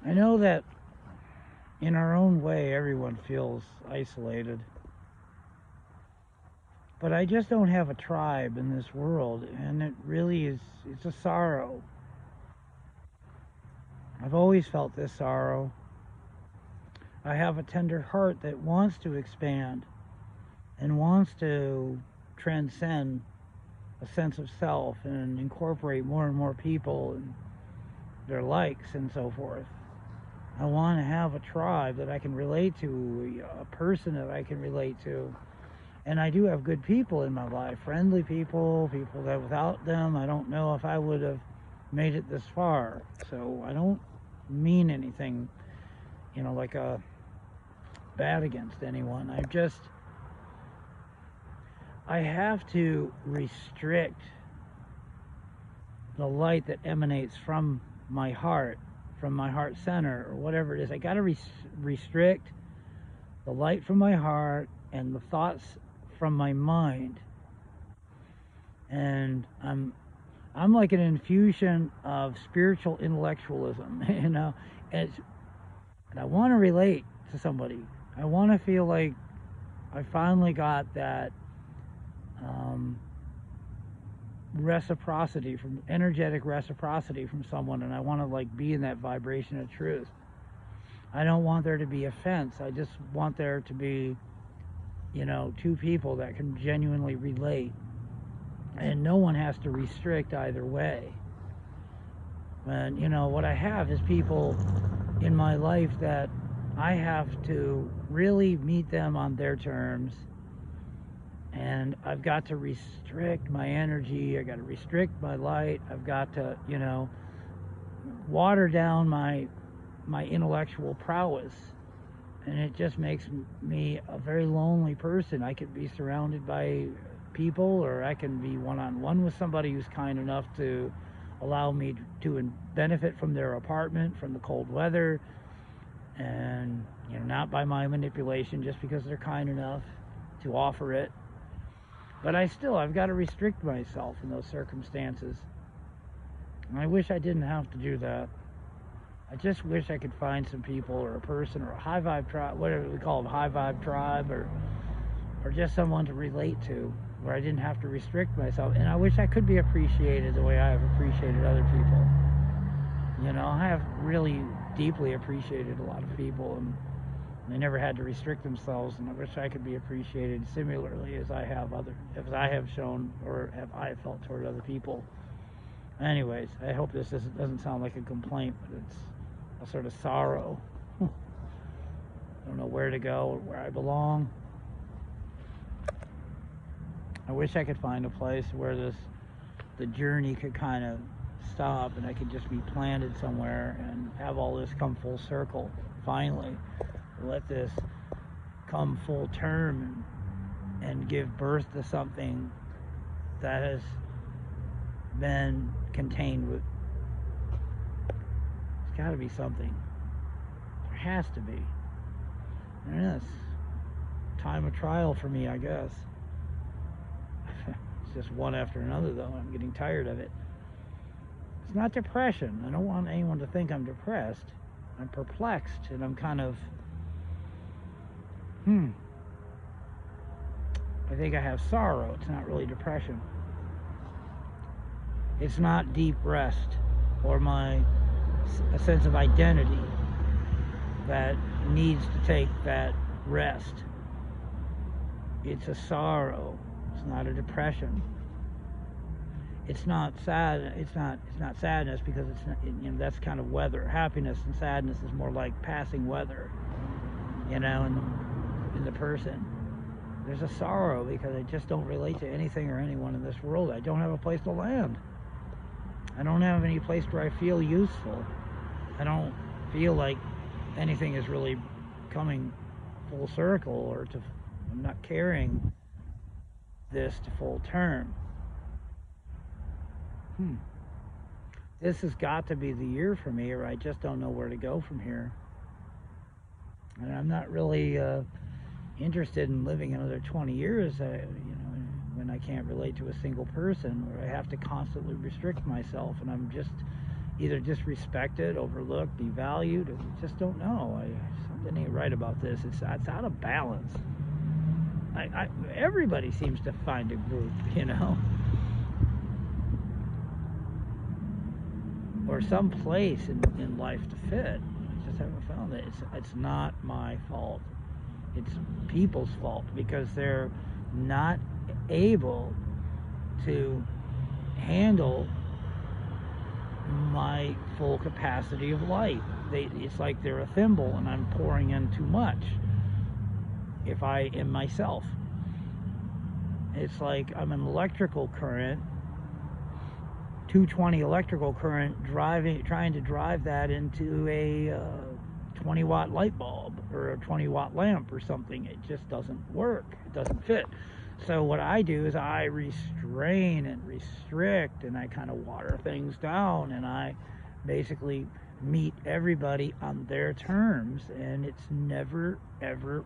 I know that in our own way, everyone feels isolated. But I just don't have a tribe in this world, and it really is, it's a sorrow. I've always felt this sorrow. I have a tender heart that wants to expand and wants to transcend a sense of self and incorporate more and more people and their likes and so forth. I want to have a tribe that I can relate to, a person that I can relate to. And I do have good people in my life, friendly people, people that without them, I don't know if I would have made it this far. So I don't mean anything, like a bad against anyone. I have to restrict the light that emanates from my heart center, or whatever it is. I got to restrict the light from my heart and the thoughts from my mind. And I'm like an infusion of spiritual intellectualism, and I want to relate to somebody. I want to feel like I finally got that reciprocity, from energetic reciprocity from someone, and I want to like be in that vibration of truth. I don't want there to be offense. I just want there to be, two people that can genuinely relate, and no one has to restrict either way. And what I have is people in my life that I have to really meet them on their terms, and I've got to restrict my energy. I got to restrict my light. I've got to, water down my intellectual prowess, and it just makes me a very lonely person. I could be surrounded by people, or I can be one-on-one with somebody who's kind enough to allow me to benefit from their apartment, from the cold weather, and not by my manipulation, just because they're kind enough to offer it. But I've got to restrict myself in those circumstances. And I wish I didn't have to do that. I just wish I could find some people, or a person, or a high vibe tribe, whatever we call them, high vibe tribe, or just someone to relate to, where I didn't have to restrict myself. And I wish I could be appreciated the way I have appreciated other people. I have really deeply appreciated a lot of people, and they never had to restrict themselves, and I wish I could be appreciated similarly as I have shown, or have I felt toward other people. Anyways, I hope this doesn't sound like a complaint, but it's a sort of sorrow. I don't know where to go or where I belong. I wish I could find a place where the journey could kind of stop, and I could just be planted somewhere and have all this come full circle finally. Let this come full term and give birth to something that has been contained with. It's got to be something. There has to be. And it's time of trial for me, I guess. It's just one after another, though. I'm getting tired of it. It's not depression. I don't want anyone to think I'm depressed. I'm perplexed, and I'm kind of I think I have sorrow. It's not really depression. It's not deep rest or a sense of identity that needs to take that rest. It's a sorrow. It's not a depression. It's not sad. It's not sadness, because it's not, that's kind of weather. Happiness and sadness is more like passing weather, in the person. There's a sorrow because I just don't relate to anything or anyone in this world. I don't have a place to land. I don't have any place where I feel useful. I don't feel like anything is really coming full circle, or I'm not carrying this to full term. This has got to be the year for me, or I just don't know where to go from here. And I'm not really interested in living another 20 years, when I can't relate to a single person, where I have to constantly restrict myself, and I'm just either disrespected, overlooked, devalued. I just don't know. Something ain't right about this. It's out of balance. Everybody seems to find a group, or some place in life to fit. I just haven't found it. It's not my fault. It's people's fault because they're not able to handle my full capacity of light. It's like they're a thimble and I'm pouring in too much if I am myself. It's like I'm an electrical current, 220 electrical current, trying to drive that into a 20-watt light bulb or a 20-watt lamp or something. It just doesn't work. It doesn't fit. So what I do is I restrain and restrict, and I kind of water things down, and I basically meet everybody on their terms, and it's never, ever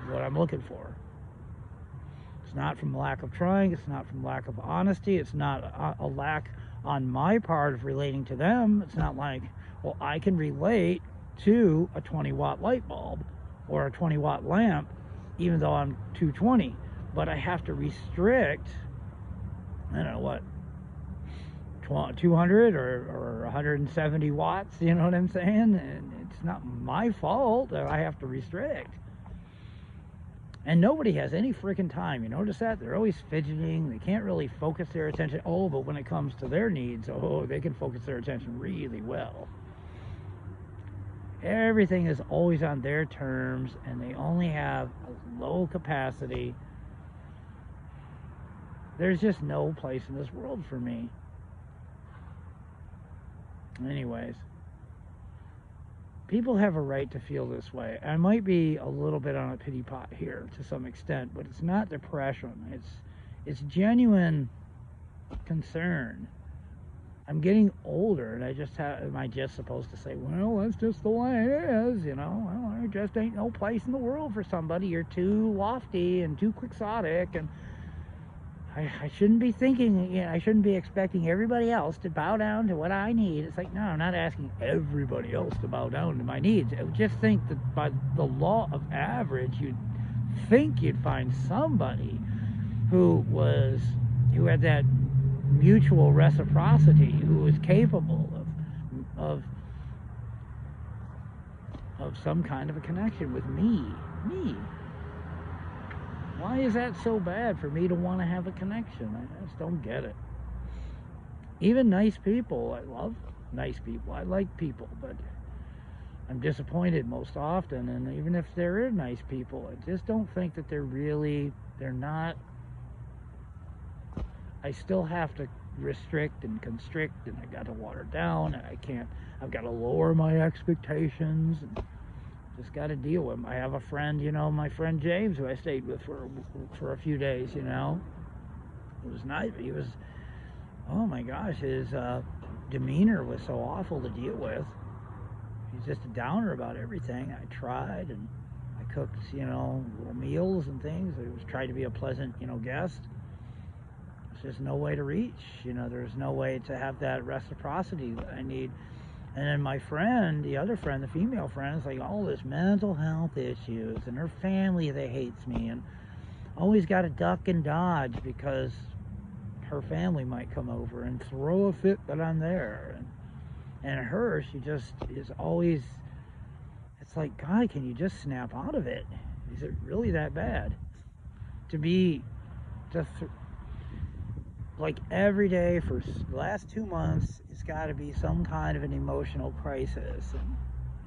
what I'm looking for. It's not from lack of trying. It's not from lack of honesty. It's not a lack on my part of relating to them. It's not like, well, I can relate to a 20-watt light bulb or a 20-watt lamp, even though I'm 220. But I have to restrict, I don't know what, 200 or 170 watts, you know what I'm saying? And it's not my fault that I have to restrict. And nobody has any freaking time. You notice that? They're always fidgeting. They can't really focus their attention. Oh, but when it comes to their needs, they can focus their attention really well. Everything is always on their terms, and they only have a low capacity. There's just no place in this world for me. Anyways, people have a right to feel this way. I might be a little bit on a pity pot here to some extent, but it's not depression. It's genuine concern. I'm getting older, and am I just supposed to say, well, that's just the way it is, Well, there just ain't no place in the world for somebody. You're too lofty and too quixotic, and I shouldn't be thinking, I shouldn't be expecting everybody else to bow down to what I need. It's like, no, I'm not asking everybody else to bow down to my needs. I would just think that by the law of average, you'd think you'd find somebody who had that mutual reciprocity, who was capable of some kind of a connection with me. Why is that so bad for me to want to have a connection? I just don't get it. Even nice people, I love nice people. I like people, but I'm disappointed most often. And even if there are nice people, I just don't think that they're not. I still have to restrict and constrict, and I got to water down, and I've got to lower my expectations, and just got to deal with them. I have a friend, my friend James, who I stayed with for a few days, It was nice. He was, oh my gosh, his demeanor was so awful to deal with. He's just a downer about everything. I tried, and I cooked, little meals and things. I was trying to be a pleasant, guest. There's no way to reach, there's no way to have that reciprocity that I need. And then my friend, the other friend, the female friend, is like all this mental health issues, and her family that hates me, and always got to duck and dodge because her family might come over and throw a fit that I'm there. And she just is always, it's like, God, can you just snap out of it? Is it really that bad? To be just like every day for the last 2 months, it's got to be some kind of an emotional crisis. And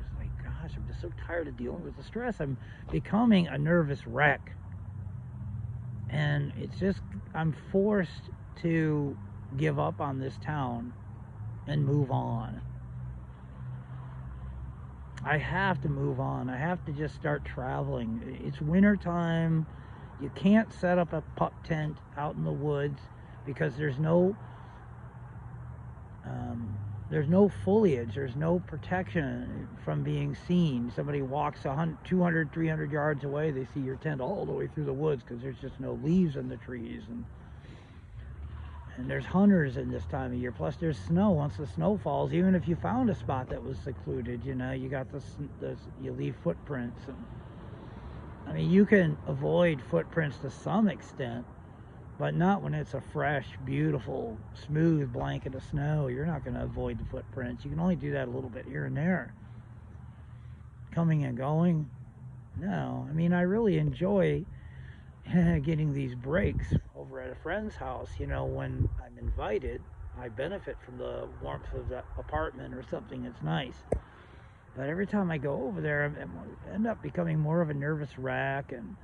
it's like, gosh, I'm just so tired of dealing with the stress. I'm becoming a nervous wreck. And it's just, I'm forced to give up on this town and move on. I have to move on. I have to just start traveling. It's winter time. You can't set up a pup tent out in the woods because there's no foliage, there's no protection from being seen. Somebody walks 200, 300 yards away, they see your tent all the way through the woods because there's just no leaves on the trees. And there's hunters in this time of year. Plus, there's snow. Once the snow falls, even if you found a spot that was secluded, you know, you got you leave footprints. And, I mean, you can avoid footprints to some extent, but not when it's a fresh, beautiful, smooth blanket of snow. You're not going to avoid the footprints. You can only do that a little bit here and there. Coming and going, no. I mean, I really enjoy getting these breaks over at a friend's house. You know, when I'm invited, I benefit from the warmth of the apartment or something that's nice. But every time I go over there, I end up becoming more of a nervous wreck, and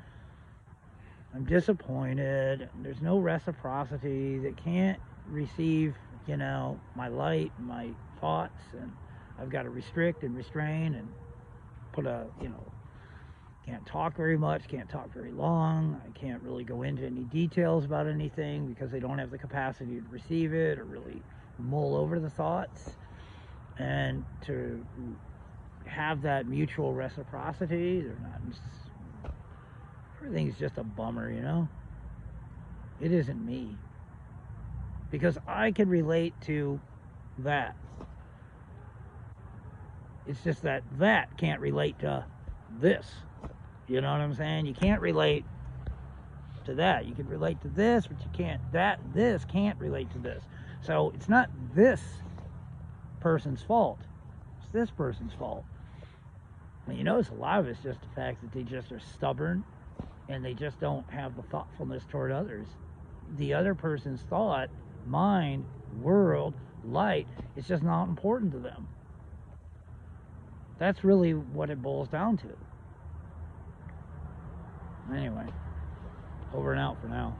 I'm disappointed. There's no reciprocity. That can't receive, you know, my light, my thoughts, and I've got to restrict and restrain and put a, you know, can't talk very much, can't talk very long. I can't really go into any details about anything because they don't have the capacity to receive it or really mull over the thoughts. And to have that mutual reciprocity, they're not, everything's just a bummer, you know? It isn't me. Because I can relate to that. It's just that can't relate to this. You know what I'm saying? You can't relate to that. You can relate to this, but you can't, this can't relate to this. So it's not this person's fault. It's this person's fault. And you notice a lot of it's just the fact that they just are stubborn and they just don't have the thoughtfulness toward others. The other person's thought, mind, world, light, it's just not important to them. That's really what it boils down to. Anyway, over and out for now.